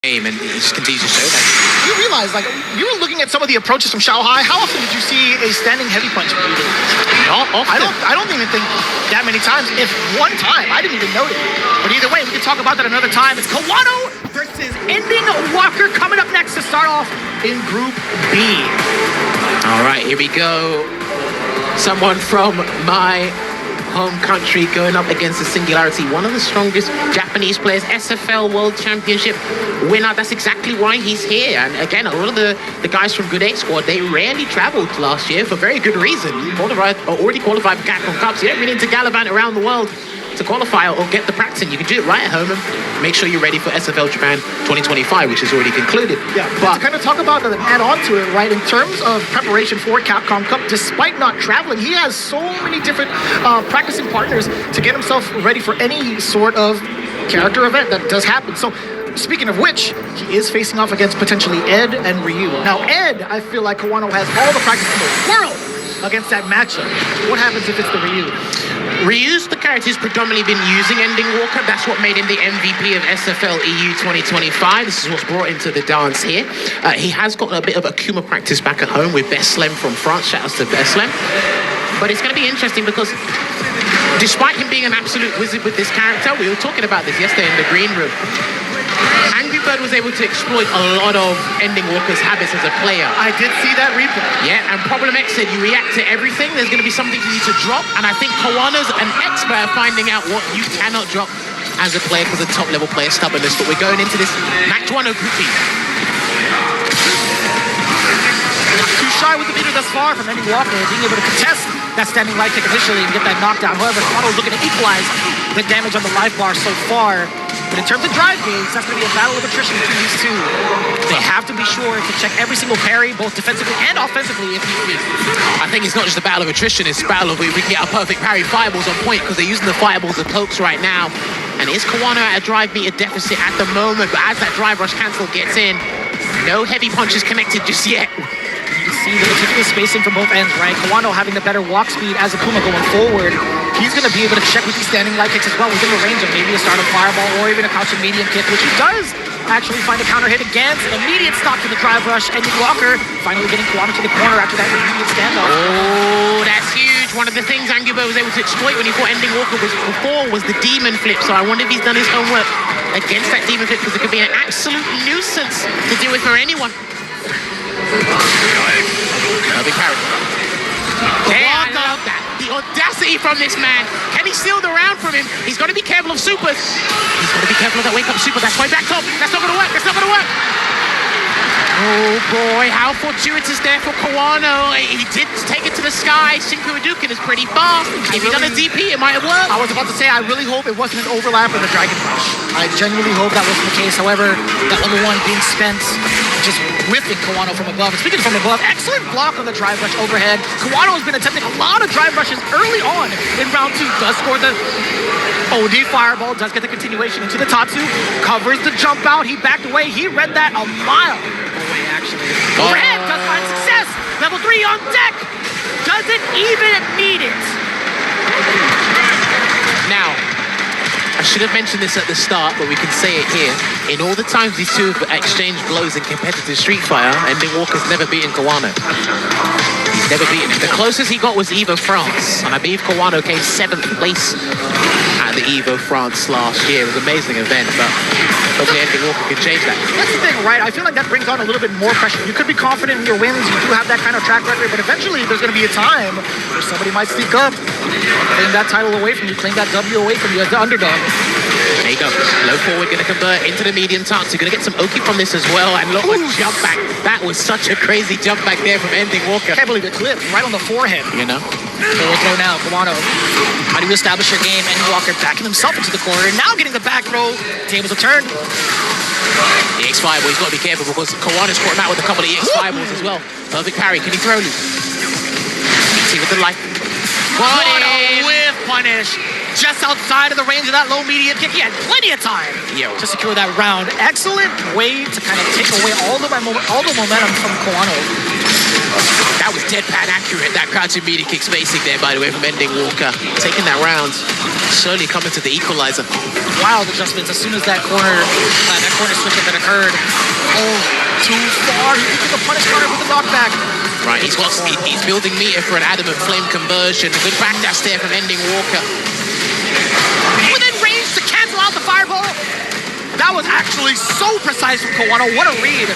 game, and he just continues to show that. You realize, like, you were looking at some of the approaches from Shanghai. How often did you see a standing heavy punch from you? Not often. I don't even think that many times. If one time, I didn't even notice. But either way, we can talk about that another time. It's Kawano versus EndingWalker coming up next to start off in Group B. All right, here we go. Someone from my home country going up against the Singularity, one of the strongest Japanese players, SFL World Championship winner. That's exactly why he's here. And again, a lot of the guys from Good 8 Squad, they rarely traveled last year for very good reason. Already qualified for Capcom Cups. You don't really need to gallivant around the world to qualify or get the practice in. You can do it right at home and make sure you're ready for SFL Japan 2025, which is already concluded. Yeah, but to kind of talk about that and add on to it, right, in terms of preparation for Capcom Cup, despite not traveling, he has so many different practicing partners to get himself ready for any sort of character event that does happen. So, speaking of which, he is facing off against potentially Ed and Ryu. Now, Ed, I feel like Kawano has all the practice in the world against that matchup. What happens if it's the Ryu? Ryu's the character who's predominantly been using EndingWalker. That's what made him the MVP of SFL EU 2025. This is what's brought him to the dance here. He has got a bit of Akuma practice back at home with Beslem from France. Shout out to Beslem. But it's going to be interesting because despite him being an absolute wizard with this character, we were talking about this yesterday in the green room, Angry Bird was able to exploit a lot of EndingWalker's habits as a player. I did see that replay. Yeah, and Problem X said you react to everything, there's going to be something you need to drop, and I think Kawano's an expert at finding out what you cannot drop as a player because of top-level player stubbornness. But we're going into this match 1 of Group B. Too shy with the meter thus far from EndingWalker, being able to contest that standing light kick initially and get that knockdown. However, Kawano's looking to equalize the damage on the life bar so far. But in terms of drive games, that's going to be a battle of attrition between these two. They have to be sure to check every single parry, both defensively and offensively, if need be. I think it's not just a battle of attrition, it's a battle of we can get a perfect parry. Fireballs on point because they're using the fireballs as pokes right now. And is Kawano at a drive meter deficit at the moment? But as that drive rush cancel gets in, no heavy punches connected just yet. You see the meticulous spacing from both ends, right? Kawano having the better walk speed as Akuma going forward. He's going to be able to check with these standing light kicks as well within the range of maybe a startup fireball or even a crouching medium kick, which he does actually find a counter hit against. Immediate stop to the drive rush. EndingWalker finally getting Kawano to the corner after that immediate standoff. Oh, that's huge. One of the things Angubo was able to exploit when he fought EndingWalker was the demon flip. So I wonder if he's done his homework against that demon flip because it could be an absolute nuisance to deal with for anyone. Big parry. Yeah, I love that. The audacity from this man. Can he steal the round from him? He's got to be careful of supers. He's got to be careful of that wake-up super. That's why back top. That's not going to work. That's not going to work. Oh boy, how fortuitous there for Kawano. He did take it to the sky. Shinku Hadouken is pretty fast. If he'd done a DP, it might have worked. I was about to say, I really hope it wasn't an overlap in the Dragon Rush. I genuinely hope that wasn't the case. However, that level 1 being spent, just whipping Kawano from above. And speaking from above, excellent block on the drive rush overhead. Kawano has been attempting a lot of drive rushes early on in round 2. Does score the OD fireball, does get the continuation into the Tatsu, covers the jump out. He backed away. He read that a mile away, actually. Overhead does find success. Level 3 on deck. Doesn't even need it. Now, I should have mentioned this at the start, but we can say it here. In all the times these two have exchanged blows in competitive Street Fighter, EndingWalker's never beaten Kawano. He's never beaten him. The closest he got was Evo France, and I believe Kawano came 7th place at the Evo France last year. It was an amazing event, but hopefully EndingWalker can change that. That's the thing, right? I feel like that brings on a little bit more pressure. You could be confident in your wins, you do have that kind of track record, but eventually there's going to be a time where somebody might sneak up, claim that title away from you, claim that W away from you as the underdog. There you go. Low forward, going to convert into the medium touch. You're going to get some Oki from this as well. And look, a jump back. That was such a crazy jump back there from EndingWalker. Can't believe it clipped right on the forehead. You know? Forward throw now, Kawano. How do you establish your game? EndingWalker backing himself into the corner. Now getting the back throw. Tables are turned. The X fireball, he's got to be careful because Kawano's caught him out with a couple of EX fireballs as well. Perfect parry. Can he throw loop? BT with the life. What a whiff punish. Just outside of the range of that low medium kick. He had plenty of time to secure that round. Excellent way to kind of take away all the momentum from Kawano. That was deadpan accurate, that crouching media kick spacing there, by the way, from EndingWalker. Taking that round, slowly coming to the equalizer. Wild adjustments as soon as that corner switch that occurred. Oh, too far. He took the punish counter with the knockback. Right, he's building meter for an adamant flame conversion. A good backdash there from EndingWalker. Within range to cancel out the fireball. That was actually so precise from Kawano. What a read.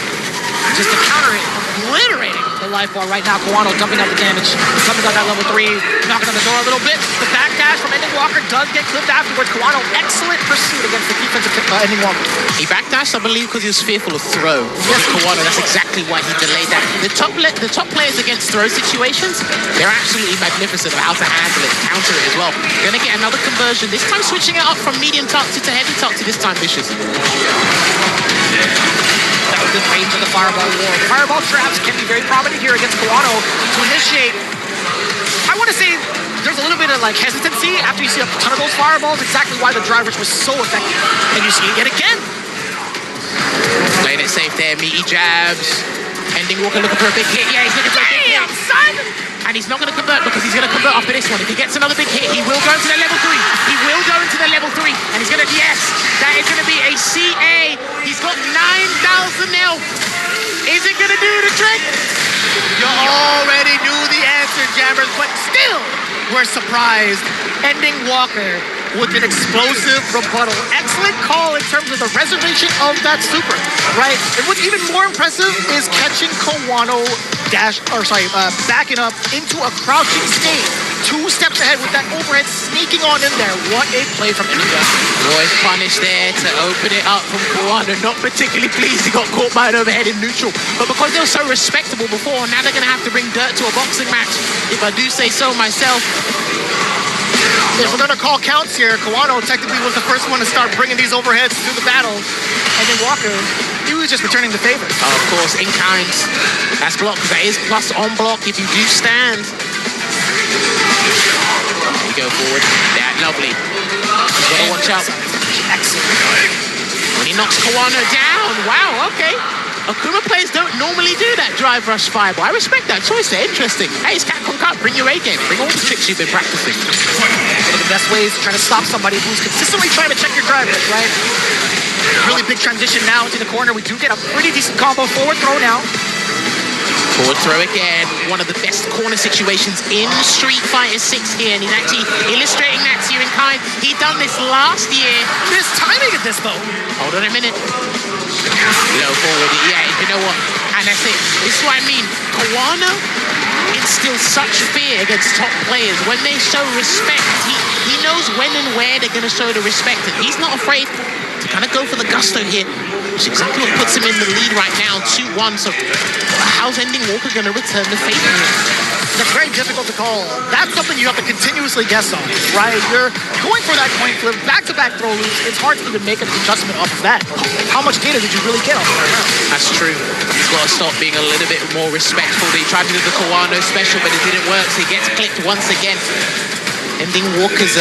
Just to counter it, obliterating the life bar right now. Kawano dumping out the damage, coming out that level 3, knocking on the door a little bit. The backdash from EndingWalker does get clipped afterwards. Kawano, excellent pursuit against the defensive EndingWalker. He backdashed, I believe, because he was fearful of throw. Yes, Kawano, that's exactly why he delayed that. The top players against throw situations, they're absolutely magnificent of how to handle it, counter it as well. Gonna get another conversion, this time switching it up from medium toxic to heavy toxic, this time Vicious. That was good range of the fireball war. Fireball traps can be very prominent here against Kawano to initiate. I want to say there's a little bit of like hesitancy after you see a ton of those fireballs, exactly why the drive rush was so effective. And you see it yet again. Playing it safe there, meaty jabs. EndingWalker looking for a big hit. Yeah, he's looking for a big hit. Son! And he's not going to convert because he's going to convert after this one. If he gets another big hit, he will go into the level 3. He will go into the level 3. And he's going to, yes, that is going to be a CA. He's got 9,000 health. Is it going to do the trick? You already knew the answer, Jammers, but still we're surprised. EndingWalker with an explosive rebuttal. Excellent call in terms of the reservation of that super, right? And what's even more impressive is catching Kawano backing up into a crouching state. 2 steps ahead with that overhead sneaking on in there. What a play from EndingWalker. Boys punished there to open it up from Kawano. Not particularly pleased he got caught by an overhead in neutral. But because they were so respectable before, now they're going to have to bring dirt to a boxing match, if I do say so myself. If we're going to call counts here, Kawano technically was the first one to start bringing these overheads to the battle. And then Walker, he was just returning the favor. Of course, in kind. That's blocked because that is plus on block if you do stand. There you go forward. Yeah, lovely. You've got to watch out. Excellent. When he knocks Kawano down. Wow, okay. Akuma players don't normally do that drive rush fireball. I respect that choice. They're interesting. Hey, it's Capcom Cup. Bring your A game. Bring all the tricks you've been practicing. One of the best ways to try to stop somebody who's consistently trying to check your drive rush, right? Really big transition now into the corner. We do get a pretty decent combo forward throw now. Forward throw again. One of the best corner situations in Street Fighter 6 here. And he's actually illustrating that to you in kind. He done this last year. This timing of this, though. Hold on a minute. Low forward. Yeah, you know what? And that's it. This is what I mean. Kawano instills such fear against top players. When they show respect, he knows when and where they're going to show the respect. And he's not afraid to kind of go for the gusto here. Which is exactly what puts him in the lead right now, 2-1. So how's EndingWalker going to return the favor here? That's very difficult to call. That's something you have to continuously guess on, right? You're going for that coin flip, back-to-back throw loops. It's hard to even make an adjustment off of that. How much data did you really get off of that? That's true. He's got to stop being a little bit more respectful. He tried to do the Kawano special, but it didn't work, so he gets clipped once again. EndingWalker's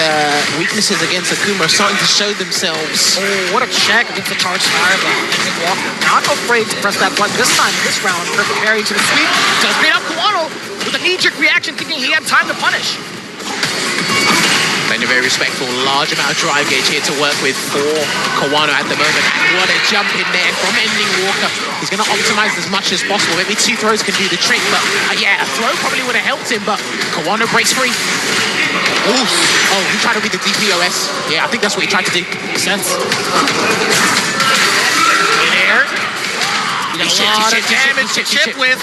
weaknesses against Akuma are starting to show themselves. Oh, what a check against the charged fireball. EndingWalker not afraid to press that button this time, this round. Perfect parry to the sweep. Does beat up Kawano with a knee-jerk reaction, thinking he had time to punish. And a very respectful, large amount of drive gauge here to work with for Kawano at the moment. And what a jump in there from EndingWalker. He's going to optimize as much as possible. Maybe 2 throws can do the trick, but yeah, a throw probably would have helped him, but Kawano breaks free. Ooh. Oh, he tried to be the DPOS. Yeah, I think that's what he tried to do. Makes sense. In air. A lot of damage to chip with.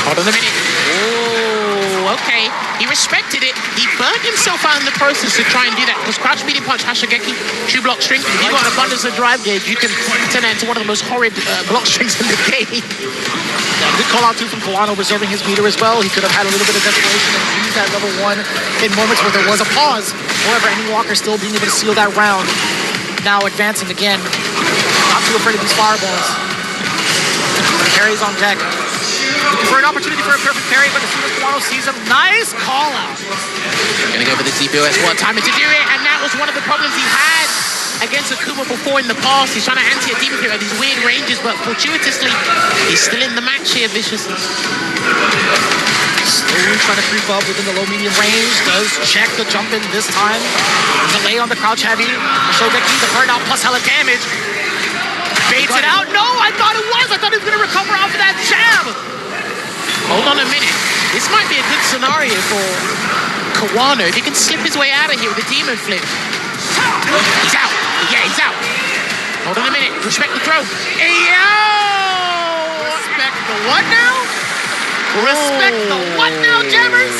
Hold on a minute. Oh, okay. He respected it. He burnt himself out in the process to try and do that. Because crouch, medium punch, Hashigeki, 2 block string. If you've got an abundance of drive gauge, you can turn that into one of the most horrid block strings in the game. Yeah, good call out too from Kawano, reserving his meter as well. He could have had a little bit of desperation and used that level 1 in moments where there was a pause. However, EndingWalker still being able to seal that round. Now advancing again. Not too afraid of these fireballs. Parry's on deck. Looking for an opportunity for a perfect parry, but as soon as Kawano sees him, nice call out. Gonna go for the DPOS. What time to do it, and that was one of the problems he had. against Akuma before in the past. He's trying to anti a demon hero at these weird ranges, but fortuitously, he's still in the match here, Vicious. Slowly trying to creep up within the low-medium range. Does check the jump in this time. Delay on the crouch heavy. Shogeki, the burnout plus hella damage. Baits it out. No, I thought it was. I thought he was going to recover off of that jab. Hold on a minute. This might be a good scenario for Kawano. If he can slip his way out of here with a demon flip. He's out. Yeah, he's out. Hold on a minute. Respect the throw. Yo! Respect the what now? Respect the what now, jammers?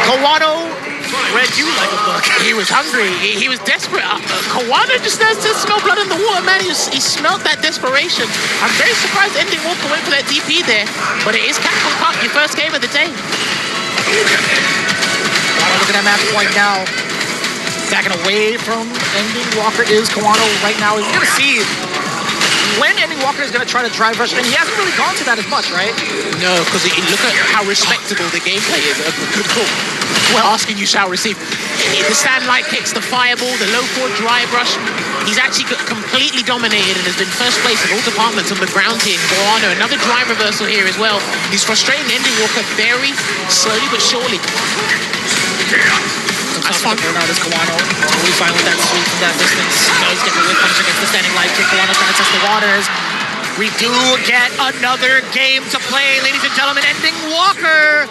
Kawano read you like a book. He was hungry. He was desperate. Kawano just does to smell blood in the water, man. He smelled that desperation. I'm very surprised EndingWalker went for that DP there, but it is Capcom Cup, your first game of the day. Look at that match point now. Backing away from EndingWalker is Kawano right now. You're going to see when EndingWalker is going to try to drive rush, and he hasn't really gone to that as much, right? No, because look at how respectable the gameplay is. Good call. Well, asking you shall receive. The stand light kicks, the fireball, the low forward drive rush. He's actually completely dominated and has been first place in all departments on the ground here. Kawano, another drive reversal here as well. He's frustrating EndingWalker very slowly but surely. That's fun. Now this Kawano totally fine with that sweep from that distance. Does get the whip punish against the standing light kick. Kawano's trying to test the waters. We do get another game to play, ladies and gentlemen. EndingWalker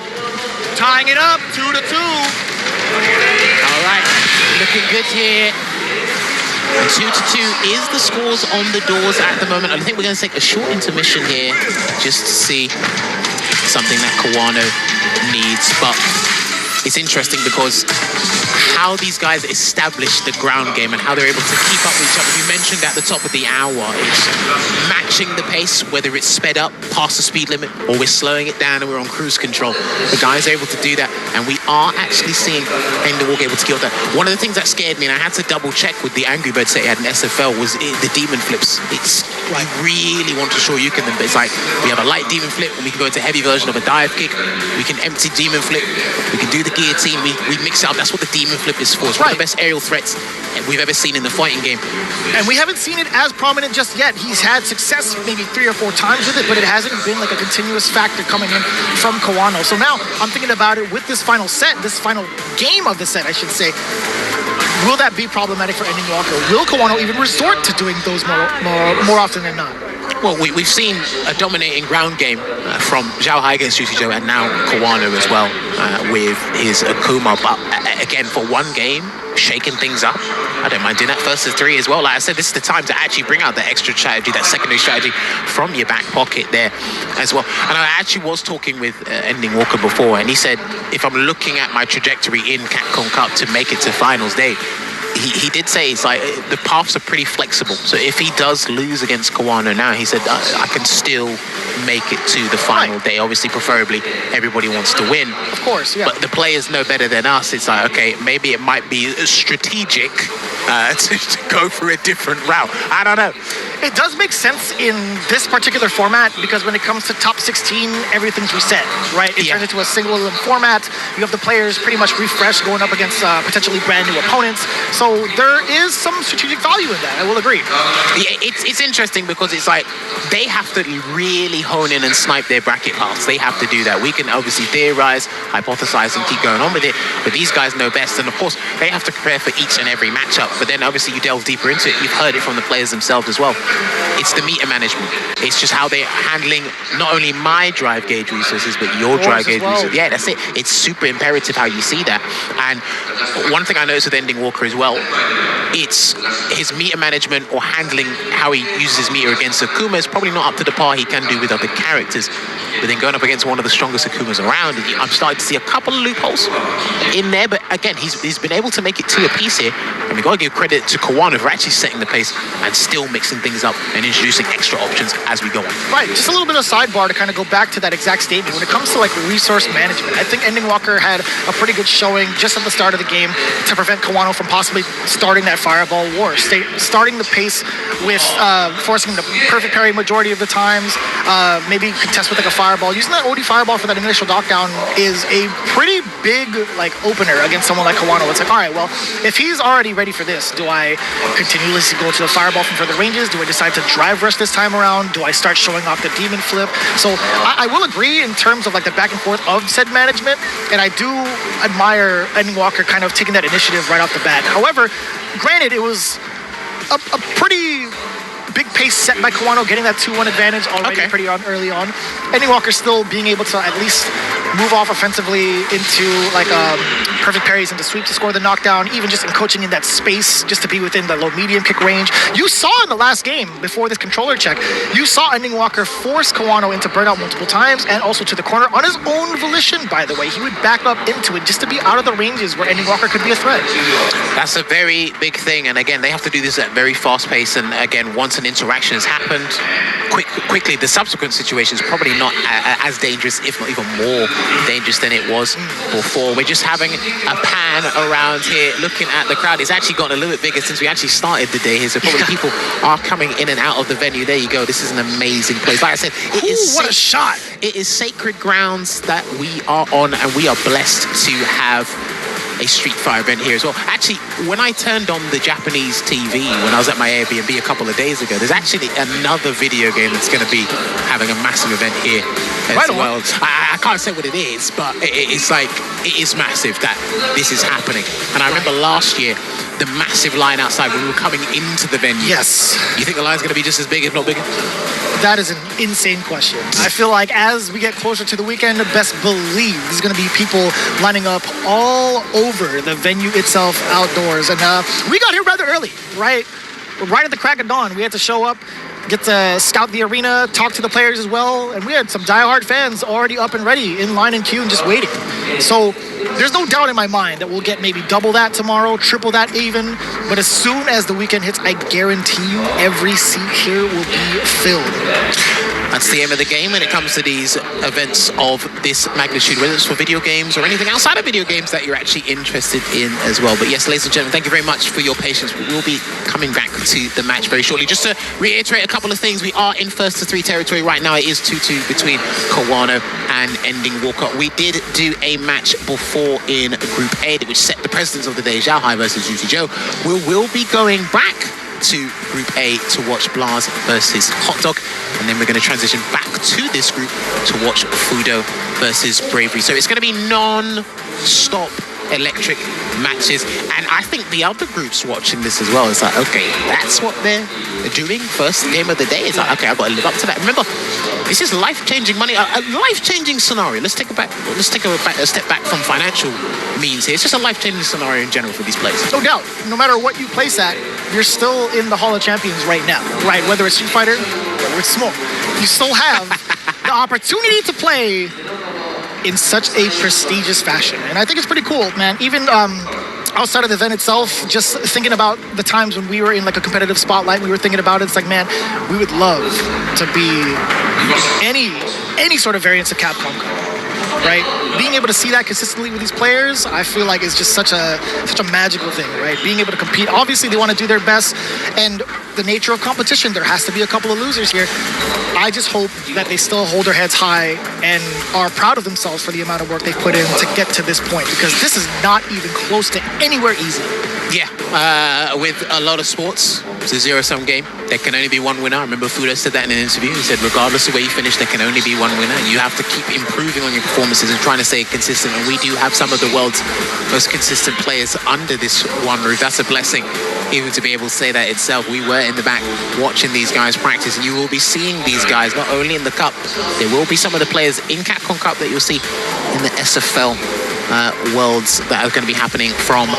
tying it up 2-2. All right, looking good here. 2-2 is the scores on the doors at the moment. I think we're going to take a short intermission here just to see something that Kawano needs, but it's interesting because how these guys establish the ground game and how they're able to keep up with each other. You mentioned at the top of the hour, it's matching the pace, whether it's sped up past the speed limit or we're slowing it down and we're on cruise control. The guys are able to do that, and we are actually seeing EndingWalker able to kill that. One of the things that scared me, and I had to double check with the Angry Birds that he had in SFL, was the demon flips. It's like really want to show you can them, but it's like we have a light demon flip and we can go into a heavy version of a dive kick. We can empty demon flip. We can do the guillotine. We mix it up. That's what the demon flip is for. It's one of the best aerial threats we've ever seen in the fighting game. And we haven't seen it as prominent just yet. He's had success maybe 3 or 4 times with it, but it hasn't been like a continuous factor coming in from Kawano. So now I'm thinking about it with this final set, this final game of the set, I should say. Will that be problematic for EndingWalker? Will Kawano even resort to doing those more often than not? Well, we've seen a dominating ground game from Zhao Hai against Juicy Joe and now Kawano as well with his Akuma. But again, for one game, shaking things up. I don't mind doing that versus 3 as well. Like I said, this is the time to actually bring out that extra strategy, that secondary strategy from your back pocket there as well. And I actually was talking with EndingWalker before, and he said, if I'm looking at my trajectory in Capcom Cup to make it to finals day, he did say it's like the paths are pretty flexible. So if he does lose against Kawano now, he said I can still make it to the final day. Obviously, preferably, everybody wants to win. Of course, yeah. But the players know better than us. It's like, okay, maybe it might be strategic to go for a different route. I don't know. It does make sense in this particular format because when it comes to top 16, everything's reset, right? It turns into a single format. You have the players pretty much refreshed going up against potentially brand new opponents. So there is some strategic value in that, I will agree. Yeah, it's interesting because it's like they have to really hone in and snipe their bracket paths. They have to do that. We can obviously theorize, hypothesize, and keep going on with it, but these guys know best. And of course, they have to prepare for each and every matchup. But then obviously you delve deeper into it. You've heard it from the players themselves as well. It's the meter management. It's just how they're handling not only my drive gauge resources, but your drive gauge resources. Yeah, that's it. It's super imperative how you see that. And one thing I noticed with EndingWalker as well, it's his meter management or handling how he uses his meter against Akuma is probably not up to the par he can do with other characters. But then going up against one of the strongest Akumas around, I'm starting to see a couple of loopholes in there. But again, he's been able to make it 2 apiece here. And we've got to give credit to Kawano for actually setting the pace and still mixing things things up and introducing extra options as we go on. Right, just a little bit of sidebar to kind of go back to that exact statement. When it comes to like resource management, I think EndingWalker had a pretty good showing just at the start of the game to prevent Kawano from possibly starting that fireball war, starting the pace with forcing the perfect parry majority of the times, maybe contest with like a fireball. Using that OD fireball for that initial knockdown is a pretty big like opener against someone like Kawano. It's like, all right, well, if he's already ready for this, do I continuously go to the fireball from further ranges? Do I decide to drive rush this time around? Do I start showing off the demon flip? So I will agree in terms of like the back and forth of said management, and I do admire EndingWalker kind of taking that initiative right off the bat. However, granted, it was a pretty big pace set by Kawano, getting that 2-1 advantage already pretty early on. EndingWalker still being able to at least move off offensively into like perfect parries into sweep to score the knockdown, even just coaching in that space just to be within the low medium kick range. You saw in the last game before this controller check, you saw EndingWalker force Kawano into burnout multiple times and also to the corner on his own volition, by the way. He would back up into it just to be out of the ranges where EndingWalker could be a threat. That's a very big thing, and again, they have to do this at very fast pace, and again, once an interaction has happened, quickly, the subsequent situation is probably not as dangerous, if not even more dangerous than it was before. We're just having a pan around here, looking at the crowd. It's actually gotten a little bit bigger since we actually started the day here, so probably people are coming in and out of the venue. There you go. This is an amazing place. Like I said, what a shot! It is sacred grounds that we are on, and we are blessed to have a Street Fighter event here as well. Actually, when I turned on the Japanese TV when I was at my Airbnb a couple of days ago, there's actually another video game that's going to be having a massive event here as well. I can't say what it is, but it's like, it is massive that this is happening. And I remember last year, the massive line outside when we were coming into the venue. Yes. You think the line's going to be just as big, if not bigger? That is an insane question. I feel like as we get closer to the weekend, best believe there's going to be people lining up all over the venue itself outdoors. And we got here rather early, right at the crack of dawn. We had to show up, get to scout the arena, talk to the players as well. And we had some diehard fans already up and ready, in line and queue and just waiting. So there's no doubt in my mind that we'll get maybe double that tomorrow, triple that even. But as soon as the weekend hits, I guarantee you every seat here will be filled. That's the aim of the game when it comes to these events of this magnitude, whether it's for video games or anything outside of video games that you're actually interested in as well. But yes, ladies and gentlemen, thank you very much for your patience. We will be coming back to the match very shortly. Just to reiterate a couple of things, we are in first to 3 territory right now. It is 2-2 between Kawano and EndingWalker. We did do a match before in Group A, which set the precedence of the day, Zhao Hai versus Yuji Joe. We will be going back to Group A to watch Blaz versus Hot Dog, and then we're going to transition back to this group to watch Fudo versus Bravery. So it's going to be non-stop electric matches, and I think the other groups watching this as well is like, okay, that's what they're doing first game of the day. It's like, okay, I've got to live up to that. Remember, this is life-changing money, a life-changing scenario. Let's take a step back from financial means here. It's just a life-changing scenario in general for these players. No doubt. No matter what you place at, you're still in the Hall of Champions right now, right? Whether it's Street Fighter, whether it's Smoke, you still have the opportunity to play in such a prestigious fashion. And I think it's pretty cool, man. Even outside of the event itself, just thinking about the times when we were in like a competitive spotlight, we were thinking about it, it's like, man, we would love to be any sort of variance of Capcom, right? Being able to see that consistently with these players, I feel like is just such a magical thing, right? Being able to compete. Obviously, they want to do their best, and the nature of competition, there has to be a couple of losers here. I just hope that they still hold their heads high and are proud of themselves for the amount of work they've put in to get to this point, because this is not even close to anywhere easy. Yeah, with a lot of sports, it's a zero-sum game. There can only be one winner. I remember Fudo said that in an interview. He said, regardless of where you finish, there can only be one winner. You have to keep improving on your performances and trying to stay consistent. And we do have some of the world's most consistent players under this one roof. That's a blessing, even to be able to say that itself. We were in the back watching these guys practice, and you will be seeing these guys not only in the Cup. There will be some of the players in Capcom Cup that you'll see in the SFL Worlds that are going to be happening from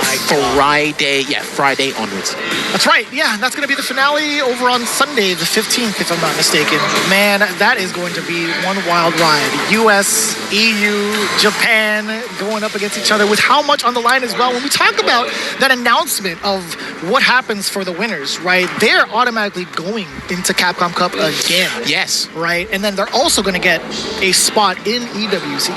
Friday. Yeah, Friday onwards. That's right. Yeah, that's going to be the finale over on Sunday, the 15th, if I'm not mistaken. Man, that is going to be one wild ride. US, EU, Japan going up against each other with how much on the line as well. When we talk about that announcement of what happens for the winners, right? They're automatically going into Capcom Cup again. Yes. Right? And then they're also going to get a spot in EWC.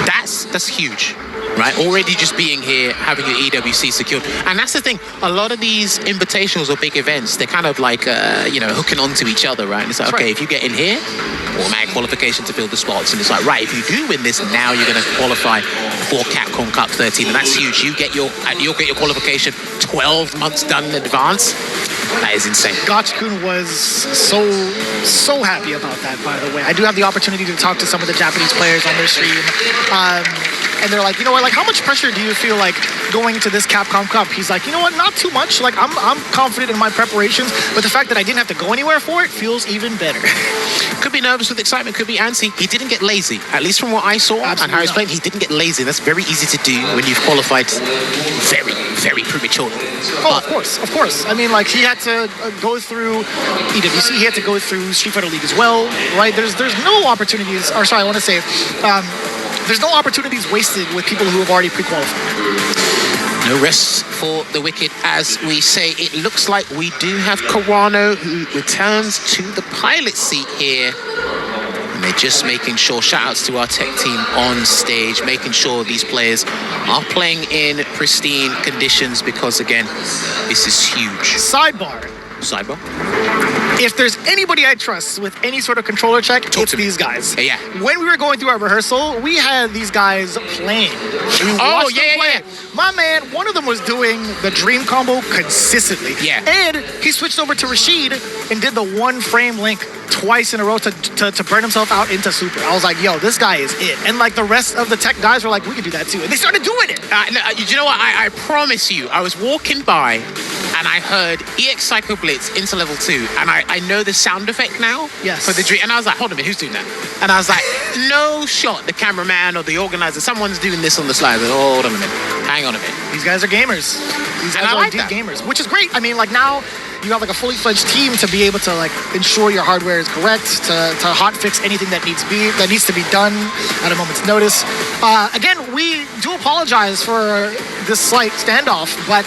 That's huge. Right, already just being here, having your EWC secured, and that's the thing. A lot of these invitationals or big events, they're kind of like, hooking onto each other, right? And it's like, okay, if you get in here, automatic qualification to fill the spots, and it's like, right, if you do win this, now you're going to qualify for Capcom Cup 13, and that's huge. You'll get your qualification 12 months done in advance. That is insane. Gotch-kun was so happy about that, by the way. I do have the opportunity to talk to some of the Japanese players on their stream. And they're like, you know what, like, how much pressure do you feel like going to this Capcom Cup? He's like, you know what, not too much. Like, I'm confident in my preparations, but the fact that I didn't have to go anywhere for it feels even better. Could be nervous with excitement, could be antsy. He didn't get lazy. At least from what I saw and how he's playing, he didn't get lazy. That's very easy to do when you've qualified very, very prematurely. Oh, of course. I mean, like, he had to go through EWC, he had to go through Street Fighter League as well, right? There's no opportunities, or sorry, I want to say, there's no opportunities wasted with people who have already pre-qualified. No rest for the wicked, as we say. It looks like we do have Kawano, who returns to the pilot seat here. And they're just making sure, shout-outs to our tech team on stage, making sure these players are playing in pristine conditions because, again, this is huge. Sidebar. If there's anybody I trust with any sort of controller check, it's these guys. Yeah. When we were going through our rehearsal, we had these guys playing. Yeah. My man, one of them was doing the dream combo consistently. Yeah. And he switched over to Rashid and did the one frame link twice in a row to burn himself out into super. I was like, yo, this guy is it. And like the rest of the tech guys were like, we can do that too. And they started doing it. You know what? I promise you, I was walking by and I heard EX Psycho Blitz into level 2, and I know the sound effect now. Yes. For the dream, and I was like, hold on a minute, who's doing that? And I was like, no shot, the cameraman or the organizer, someone's doing this on the slide. Like, hold on a minute, hang on a minute. These guys are gamers. These guys are indeed gamers, which is great. I mean, like, now you have like a fully fledged team to be able to like ensure your hardware is correct, to hot fix anything that needs to be done at a moment's notice. Again, we do apologize for this slight standoff, but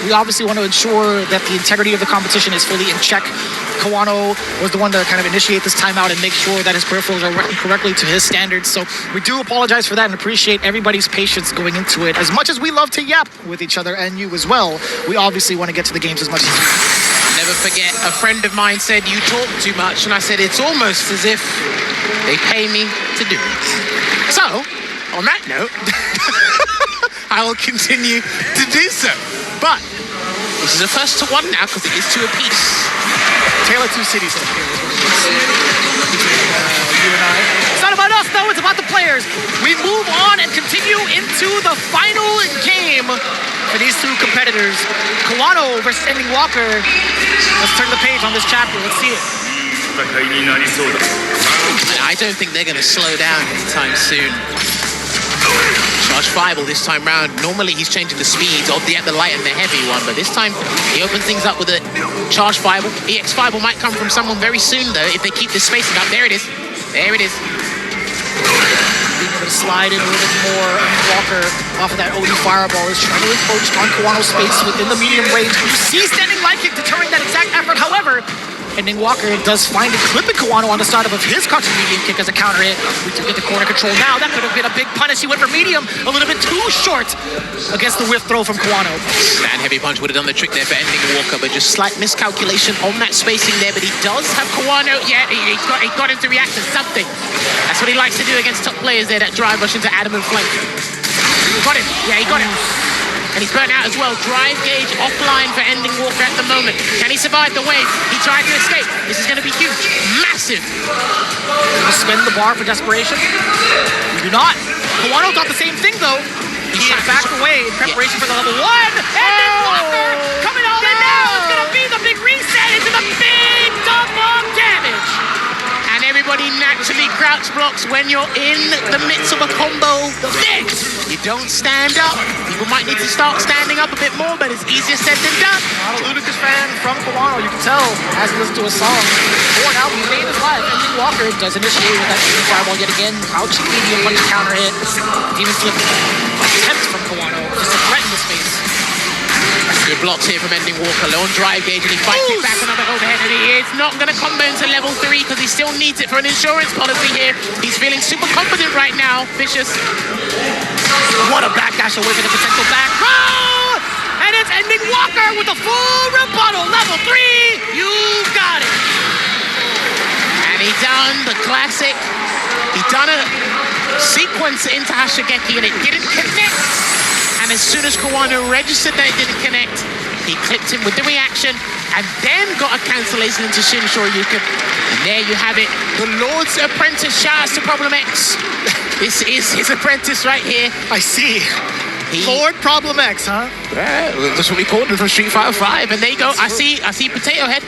we obviously want to ensure that the integrity of the competition is fully in check. Kawano was the one to kind of initiate this timeout and make sure that his peripherals are working correctly to his standards. So we do apologize for that and appreciate everybody's patience going into it. As much as we love to yap with each other and you as well, we obviously want to get to the games as much as we can. Never forget, a friend of mine said, you talk too much, and I said, it's almost as if they pay me to do it. So, on that note, I will continue to do so. But this is a first to one now, because it is 2 apiece. Tale of Two Cities up here is what it is. You and I. It's not about us, though. It's about the players. We move on and continue into the final game for these two competitors. Kawano versus EndingWalker. Let's turn the page on this chapter. Let's see it. I don't think they're going to slow down anytime soon. Charge Fireball this time round. Normally he's changing the speeds of the light and the heavy one, but this time he opens things up with a Charge Fireball. EX Fireball might come from someone very soon, though, if they keep this spacing up. There it is. There it is. Being able to slide in a little bit more. Walker off of that OD Fireball is trying to encroach on Kawano's space within the medium range. You see standing light kick deterring that exact effort. However, EndingWalker does find it clipping Kawano on the start of his crouching medium kick as a counter hit. We do get the corner control now. That could have been a big punish. He went for medium, a little bit too short against the whiff throw from Kawano. Stand heavy punch would have done the trick there for EndingWalker, but just slight miscalculation on that spacing there. But he does have Kawano. Yeah, he got him to react to something. That's what he likes to do against top players there, that drive rush into Adam and flank. Got him. Yeah, he got him. And he's burnt out as well. Drive gauge offline for EndingWalker at the moment. Can he survive the wave? He tried to escape. This is going to be huge. Massive. Gonna spend the bar for desperation. We do not. Kawano thought the same thing, though. He had backed away in preparation for the level 1. EndingWalker coming all in now. It's going to be the big reset into the big double damage. And everybody actually crouch blocks when you're in the midst of a combo. You don't stand up. People might need to start standing up a bit more, but it's easier said than done. Not a Ludicrous fan from Kawano, you can tell, as he listens to a song. Or now, he's made his life. EndingWalker does initiate with that Demon Fireball yet again. Crouching medium punch counter hit. Demon Flip attempt from Kawano, just to threaten the space. Good blocks here from EndingWalker. Low on drive gauge, and he fights it back another overhead, and he is not going to combo into level 3 because he still needs it for an insurance policy here. He's feeling super confident right now. Vicious. What a backdash away from the potential back. Oh! And it's EndingWalker with a full rebuttal. Level 3, you got it. And he done the classic. He done a sequence into Hashigeki, and it didn't connect. And as soon as Kawano registered that it didn't connect, he clipped him with the reaction and then got a cancellation into Shin Shoryuken. And there you have it. The Lord's Apprentice. Shout out to Problem X. This is his apprentice right here. I see. Lord Problem X, huh? That's what we called him from Street Fighter 5. And there you go. I see Potato Head.